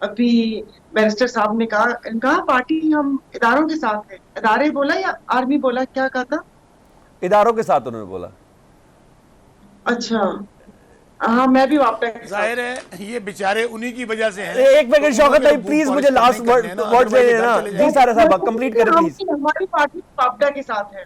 अभी बैरिस्टर साहब ने कहा पार्टी हम इदारों के साथ है। इदारे बोला या आर्मी बोला, क्या कहा था? इदारों के साथ उन्होंने बोला। अच्छा। हाँ, मैं भी वापडा के साथ जाहिर हूँ। है ये बेचारे उन्हीं की वजह से हैं, एक तो मिनट शौकत इन्होंने भाई तो बूम प्लीज मुझे पॉलिश करने लास्ट ही करने हैं ना, वर्ड्स अदरवाइज ये लेने घर ना। चले जी जाएंगे। सारा साहब तो कंप्लीट करें प्लीज। हमारी पार्टी वापडा के साथ है।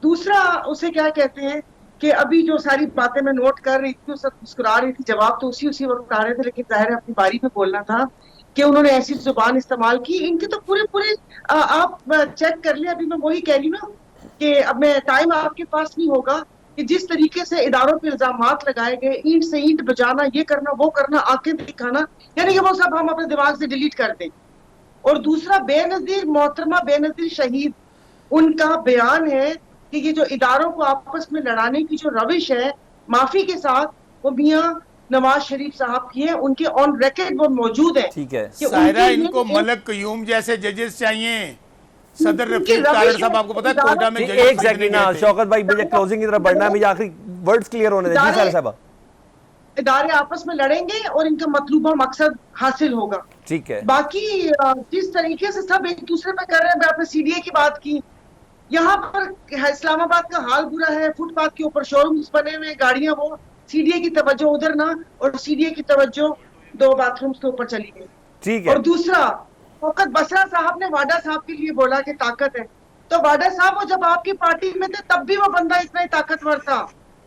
दूसरा, उसे क्या कहते हैं कि अभी जो सारी बातें मैं नोट कर रही थी, सब मुस्कुरा रही थी, जवाब तो उसी उसी वक्त आ रहे थे, लेकिन जाहिर है अपनी बारी पे बोलना था कि उन्होंने ऐसी जुबान इस्तेमाल की। इनके तो पूरे पूरे आप चेक कर लिया। अभी मैं वही कह रही हूँ ना कि अब मैं टाइम आपके पास नहीं होगा कि जिस तरीके से इदारों पे इल्जामात लगाए गए, ईंट से ईंट बजाना, ये करना वो करना, आंखें दिखाना, यानी कि वो सब हम अपने दिमाग से डिलीट कर दें। और दूसरा, बेनजीर मोहतरमा बेनजीर शहीद, उनका बयान है कि ये जो इदारों को आपस में लड़ाने की जो रविश है माफी के साथ, वो मियां नवाज शरीफ साहब की है। उनके ऑन रिकॉर्ड वो मौजूद है ठीक है। कि उनके सायरा, ये इनको एक मलक कयूम जैसे जजेस चाहिए। सदर उनकी रफीक तारड़ रविश है साहब, आपको पता है इदारों कोयटा में जी जजेस एक खरीदने सेकंड गए ना थे। शौकत भाई, मुझे क्लोजिंग की तरफ बढ़ना है, मुझे आखिरी वर्ड्स क्लियर होने दें। जी इदारे सारा साहब। इदारे आपस में लड़ेंगे और इनका मतलूबा मकसद हासिल होगा। ठीक है। बाकी जिस तरीके से सब एक दूसरे पे कर रहे हैं, मैं आपने सीडीए की बात की, यहाँ पर इस्लामाबाद का हाल बुरा है। फुटपाथ के ऊपर शोरूम्स बने हुए, गाड़ियां, वो सीडीए की तवज्जो उधर ना, और सीडीए की तवज्जो दो बाथरूम्स के ऊपर चली गई। ठीक और है। दूसरा, फकत बसरा साहब ने वाडा साहब के लिए बोला कि ताकत है। तो वाडा साहब वो जब आपकी पार्टी में थे तब भी वो बंदा इतना ही ताकतवर था।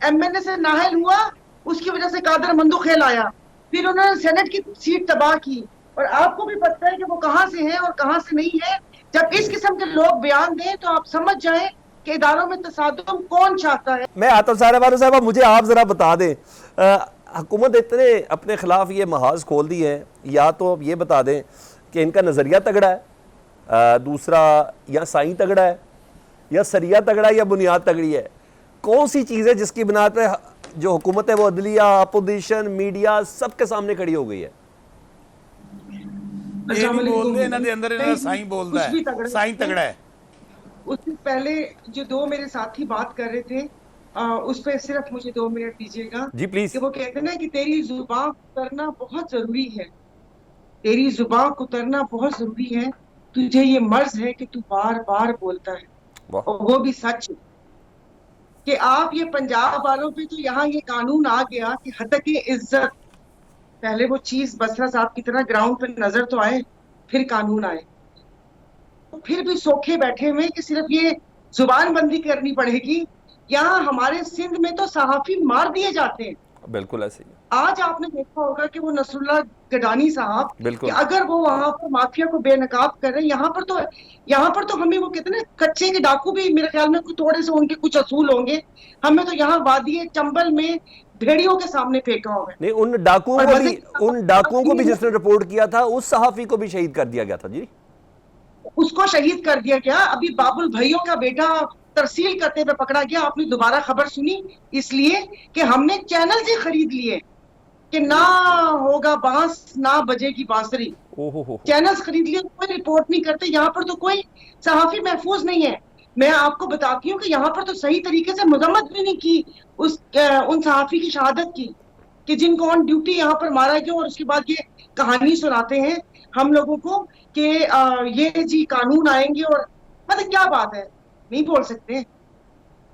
एमएनए से नाहल हुआ, उसकी वजह से कादर मंदुखेल आया, फिर उन्होंने सेनेट की सीट तबाह की। और आपको भी पता है कि वो कहां से है और कहां से नहीं है। जब इस किस्म के लोग बयान दें तो आप समझ जाएं कि इदारों में तसादुम कौन चाहता है। मैं आता हूँ सारा बारू साहब, मुझे आप जरा बता दें, हुकूमत इतने अपने खिलाफ ये महाज खोल दी है, या तो अब ये बता दें कि इनका नज़रिया तगड़ा है, दूसरा या साई तगड़ा है, या सरिया तगड़ा है, या बुनियाद तगड़ी है। कौन सी चीज़ है जिसकी बुनियाद पे जो हुकूमत है वो अदलिया, अपोजिशन, मीडिया सबके सामने खड़ी हो गई है? ये अस्सलाम नहीं बोल वालेकुम। दे इन्होंने अंदर, इन्होंने नहीं, साईं बोलता कुछ है। भी तगड़ा साईं है। तगड़ा है। उससे पहले जो दो मेरे साथी बात कर रहे थे, उस पर सिर्फ मुझे 2 मिनट दीजिएगा। जी कि प्लीज़। वो कहते हैं ना कि तेरी जुबान करना बहुत जरूरी है, तेरी जुबान को उतरना बहुत जरूरी है, तुझे ये मर्ज है कि तू बार बार बोलता है। वाह। और वो भी सच है कि आप ये पंजाब वालों पे तो यहाँ ये कानून आ गया कि हतक इज्जत, पहले वो चीज बसरा साहब की तरह ग्राउंड पे नजर तो आए, फिर कानून आए। तो फिर भी सोखे बैठे हुए कि सिर्फ ये जुबान बंदी करनी पड़ेगी। यहाँ हमारे सिंध में तो सहाफी मार दिए जाते हैं। बिल्कुल ऐसे ही है। आज आपने देखा होगा कि वो नसरुल्लाह गडानी साहब, कि बिल्कुल। अगर वो वहां पर माफिया को बेनकाब कर रहे हैं, यहाँ पर तो हमें वो कहते हैं ना, कच्चे के डाकू भी मेरे ख्याल में कुछ थोड़े से उनके कुछ असूल होंगे। हमें तो यहाँ वादी चंबल में भेड़ियों के सामने फेंका हुआ है। नहीं, उन डाकुओं और को मजे भी, की बात उन डाकुओं को भी ये है जिसने रिपोर्ट किया था उस सहाफ़ी को भी शहीद कर दिया गया था जी। उसको शहीद कर दिया गया। अभी बाबुल भैयों का बेटा तरसील करते हुए पकड़ा गया। आपने दोबारा खबर सुनी? इसलिए कि हमने चैनल से खरीद लिए कि ना होगा बांस ना बजेगी बांसुरी। ओहो हो। चैनल्स खरीद लिए, कोई रिपोर्ट नहीं करते। यहाँ पर तो कोई सहाफी महफूज नहीं है। मैं आपको बताती हूँ कि यहाँ पर तो सही तरीके से मजम्मत भी नहीं की उन सहाफी की शहादत की, कि जिनको ऑन ड्यूटी यहाँ पर मारा गया, और उसके बाद ये कहानी सुनाते हैं हम लोगों को कि ये जी कानून आएंगे। और मतलब क्या बात है, नहीं बोल सकते?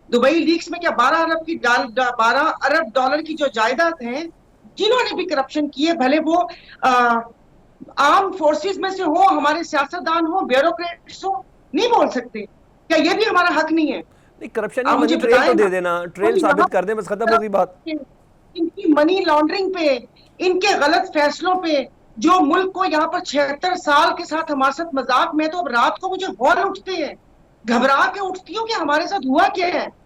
दुबई लीक्स में क्या 12 अरब डॉलर की जो जायदाद है, जिन्होंने भी करप्शन की है, भले वो आर्म फोर्सेस में से हो, हमारे सियासतदान हो, ब्यूरोक्रेट्स हो, नहीं बोल सकते? क्या ये भी हमारा हक नहीं है? नहीं, करप्शन नहीं आप मुझे बनी, ट्रेल तो बताएं दे ना। देना, और ट्रेल यहाँ साबित कर दे, बस खत्म होगी बात। इनकी मनी लॉन्ड्रिंग पे, इनके गलत फैसलों पे, जो मुल्क को यहाँ पर 76 साल के साथ हमारे साथ मजाक में, तो अब रात को मुझे हौल उठते हैं, घबरा के उठती हूँ कि हमारे साथ हुआ क्या है।